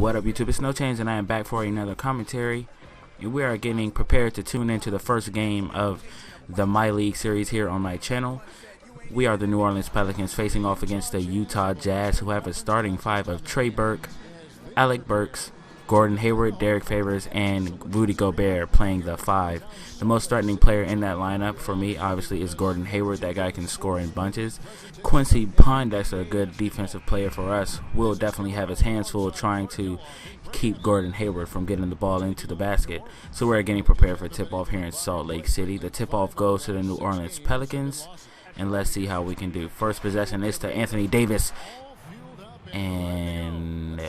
What up, YouTube? It's No Change, and I am back for another commentary. And we are getting prepared to tune into the first game of the MyLeague series here on my channel. We are the New Orleans Pelicans facing off against the Utah Jazz, who have a starting five of Trey Burke, Alec Burks, Gordon Hayward, Derek Favors, and Rudy Gobert playing the five. The most threatening player in that lineup for me, obviously, is Gordon Hayward. That guy can score in bunches. Quincy Pond, that's a good defensive player for us, will definitely have his hands full trying to keep Gordon Hayward from getting the ball into the basket. So we're getting prepared for tip-off here in Salt Lake City. The tip-off goes to the New Orleans Pelicans, and let's see how we can do. First possession is to Anthony Davis. And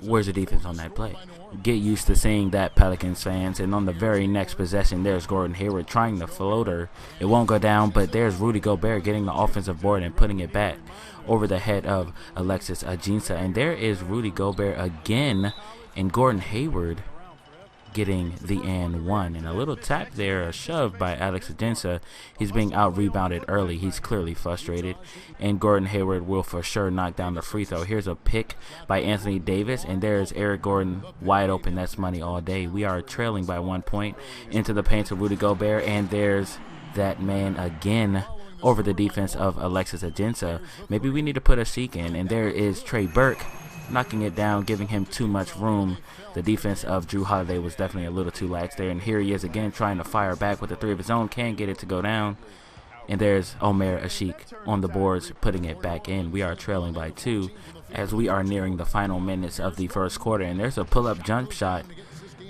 where's the defense on that play? Get used to seeing that, Pelicans fans. And on the very next possession, there's Gordon Hayward trying the floater. It won't go down, but there's Rudy Gobert getting the offensive board and putting it back over the head of Alexis Ajinça. And there is Rudy Gobert again, and Gordon Hayward getting the and one. And a little tap there, a shove by Alex Ajinça. He's being out-rebounded early. He's clearly frustrated. And Gordon Hayward will for sure knock down the free throw. Here's a pick by Anthony Davis, and there's Eric Gordon wide open. That's money all day. We are trailing by 1 point into the paint to Rudy Gobert, and there's that man again over the defense of Alexis Ajinça. Maybe we need to put a seek in, and there is Trey Burke knocking it down, giving him too much room. The defense of Jrue Holiday was definitely a little too lax there, and here he is again trying to fire back with a three of his own. Can't get it to go down, and there's Omer Ashik on the boards putting it back in. We are trailing by 2 as we are nearing the final minutes of the first quarter, and there's a pull-up jump shot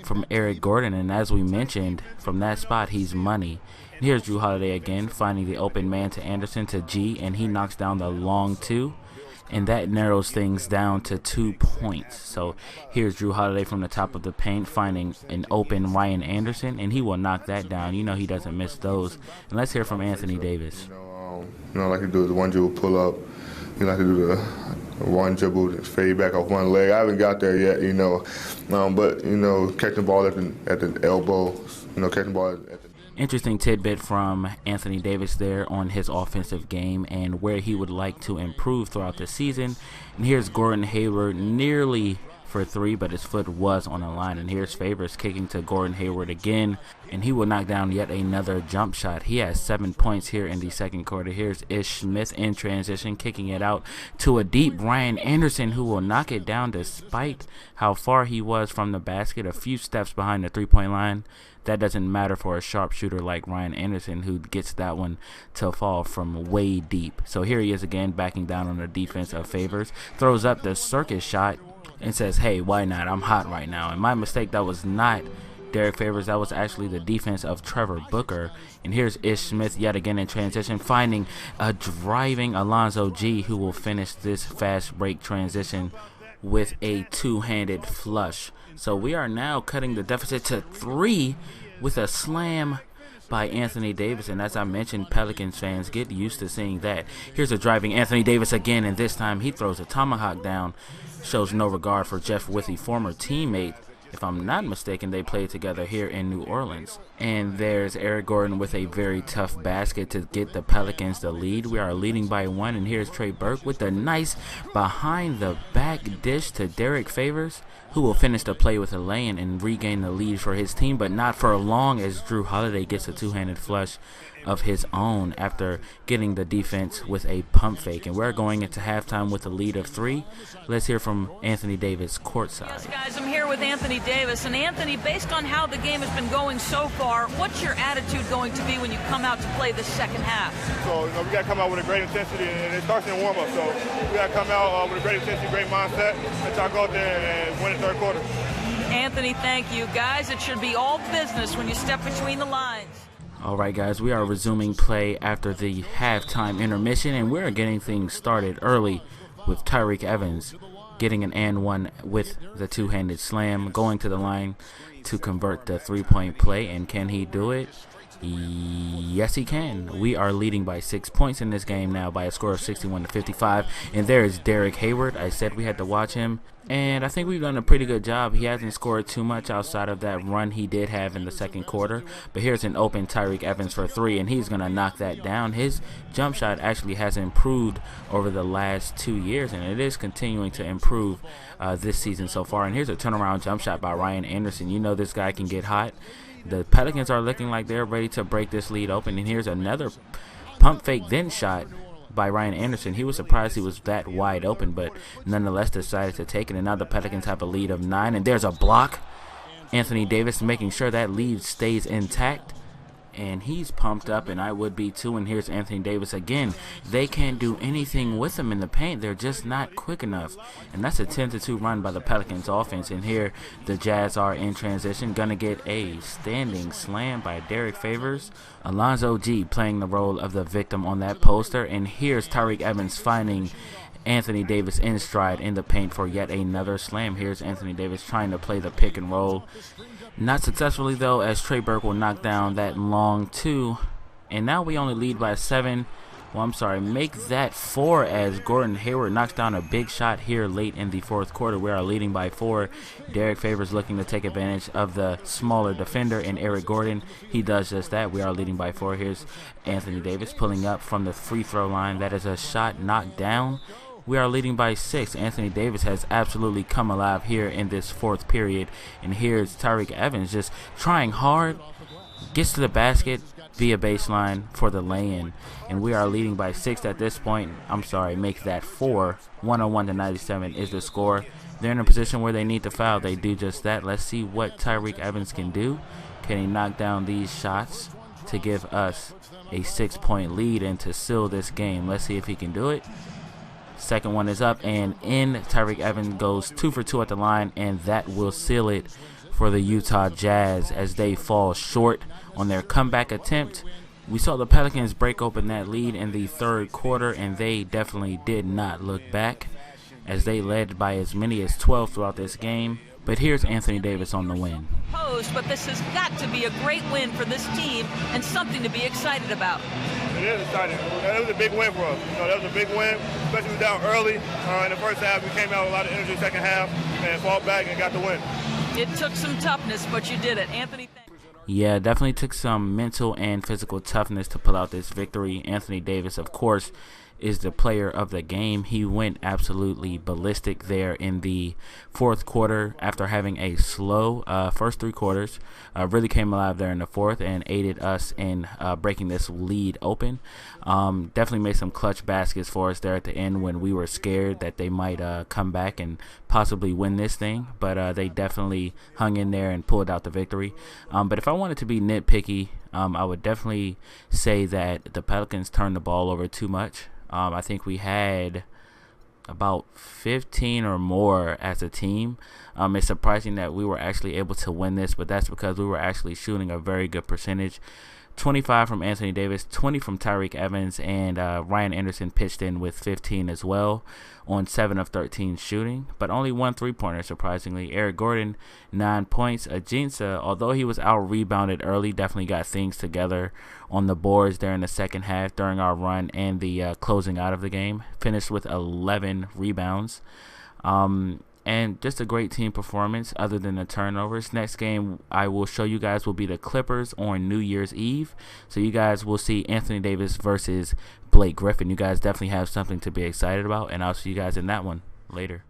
from Eric Gordon, and as we mentioned, from that spot he's money. And here's Jrue Holiday again finding the open man to Anderson to G, and he knocks down the long two, and that narrows things down to 2 points. So here's Jrue Holiday from the top of the paint finding an open Ryan Anderson, and he will knock that down. You know he doesn't miss those. And let's hear from Anthony Davis. I like to do the one dribble pull up. You like to do the one dribble fade back off one leg. I haven't got there yet, but catching the ball at the elbow, catching the ball at the. Interesting tidbit from Anthony Davis there on his offensive game and where he would like to improve throughout the season. And here's Gordon Hayward nearly for 3, but his foot was on the line. And here's Favors kicking to Gordon Hayward again, and he will knock down yet another jump shot. He has 7 points here in the second quarter. Here's Ish Smith in transition, kicking it out to a deep Ryan Anderson, who will knock it down despite how far he was from the basket, a few steps behind the three-point line. That doesn't matter for a sharpshooter like Ryan Anderson, who gets that one to fall from way deep. So here he is again, backing down on the defense of Favors, throws up the circus shot and says, hey, why not? I'm hot right now. And my mistake, that was not Derek Favors. That was actually the defense of Trevor Booker. And here's Ish Smith yet again in transition, finding a driving Alonzo G, who will finish this fast break transition with a two-handed flush. So we are now cutting the deficit to 3 with a slam by Anthony Davis. And as I mentioned, Pelicans fans, get used to seeing that. Here's a driving Anthony Davis again, and this time he throws a tomahawk down. Shows no regard for Jeff Withey, former teammate. If I'm not mistaken, they played together here in New Orleans. And there's Eric Gordon with a very tough basket to get the Pelicans the lead. We are leading by 1, and here's Trey Burke with a nice behind-the-back dish to Derek Favors, who will finish the play with a lay-in and regain the lead for his team, but not for long, as Jrue Holiday gets a two-handed flush of his own after getting the defense with a pump fake. And we're going into halftime with a lead of 3. Let's hear from Anthony Davis courtside. Yes, guys, I'm here with Anthony Davis. And Anthony, based on how the game has been going so far, what's your attitude going to be when you come out to play the second half? So, we got to come out with a great intensity, and it starts in warm-up. So we got to come out with a great intensity, great mindset, and try to go out there and win the third quarter. Anthony, thank you. Guys, it should be all business when you step between the lines. Alright guys, we are resuming play after the halftime intermission, and we're getting things started early with Tyreke Evans getting an and one with the two-handed slam, going to the line to convert the three-point play. And can he do it? Yes, he can. We are leading by 6 points in this game now by a score of 61-55. And there is Derek Hayward. I said we had to watch him, and I think we've done a pretty good job. He hasn't scored too much outside of that run he did have in the second quarter. But here's an open Tyreek Evans for 3, and he's going to knock that down. His jump shot actually has improved over the last 2 years, and it is continuing to improve this season so far. And here's a turnaround jump shot by Ryan Anderson. You know this guy can get hot. The Pelicans are looking like they're ready to break this lead open. And here's another pump fake then shot by Ryan Anderson. He was surprised he was that wide open, but nonetheless decided to take it. And now the Pelicans have a lead of 9. And there's a block. Anthony Davis making sure that lead stays intact. And he's pumped up, and I would be too. And here's Anthony Davis again. They can't do anything with him in the paint. They're just not quick enough. And that's a 10-2 run by the Pelicans offense. And here the Jazz are in transition. Gonna get a standing slam by Derek Favors. Alonzo G playing the role of the victim on that poster. And here's Tyreek Evans finding Anthony Davis in stride in the paint for yet another slam. Here's Anthony Davis trying to play the pick and roll. Not successfully, though, as Trey Burke will knock down that long 2. And now we only lead by 7. Well, I'm sorry, make that 4 as Gordon Hayward knocks down a big shot here late in the fourth quarter. We are leading by 4. Derek Favors looking to take advantage of the smaller defender in Eric Gordon. He does just that. We are leading by 4. Here's Anthony Davis pulling up from the free throw line. That is a shot knocked down. We are leading by 6. Anthony Davis has absolutely come alive here in this fourth period. And here's Tyreek Evans just trying hard. Gets to the basket via baseline for the lay-in. And we are leading by 6 at this point. I'm sorry, make that 4. 101-97 is the score. They're in a position where they need to foul. They do just that. Let's see what Tyreek Evans can do. Can he knock down these shots to give us a 6-point lead and to seal this game? Let's see if he can do it. Second one is up and in. Tyreek Evans goes 2 for 2 at the line, and that will seal it for the Utah Jazz as they fall short on their comeback attempt. We saw the Pelicans break open that lead in the third quarter, and they definitely did not look back as they led by as many as 12 throughout this game. But here's Anthony Davis on the win. But this has got to be a great win for this team and something to be excited about. It is exciting. That was a big win for us. That was a big win, especially we were down early in the first half. We came out with a lot of energy second half and fought back and got the win. It took some toughness, but you did it. Anthony, yeah, definitely took some mental and physical toughness to pull out this victory. Anthony Davis, of course, is the player of the game. He went absolutely ballistic there in the fourth quarter after having a slow first 3 quarters. Really came alive there in the fourth and aided us in breaking this lead open. Definitely made some clutch baskets for us there at the end when we were scared that they might come back and possibly win this thing. But they definitely hung in there and pulled out the victory. But if I wanted to be nitpicky, I would definitely say that the Pelicans turned the ball over too much. I think we had about 15 or more as a team. It's surprising that we were actually able to win this, but that's because we were actually shooting a very good percentage. 25 from Anthony Davis, 20 from Tyreek Evans, and Ryan Anderson pitched in with 15 as well on 7 of 13 shooting, but only 1 3-pointer, surprisingly. Eric Gordon, 9 points. Ajinça, although he was out-rebounded early, definitely got things together on the boards there in the second half during our run and the closing out of the game. Finished with 11 rebounds. And just a great team performance other than the turnovers. Next game I will show you guys will be the Clippers on New Year's Eve. So you guys will see Anthony Davis versus Blake Griffin. You guys definitely have something to be excited about, and I'll see you guys in that one later.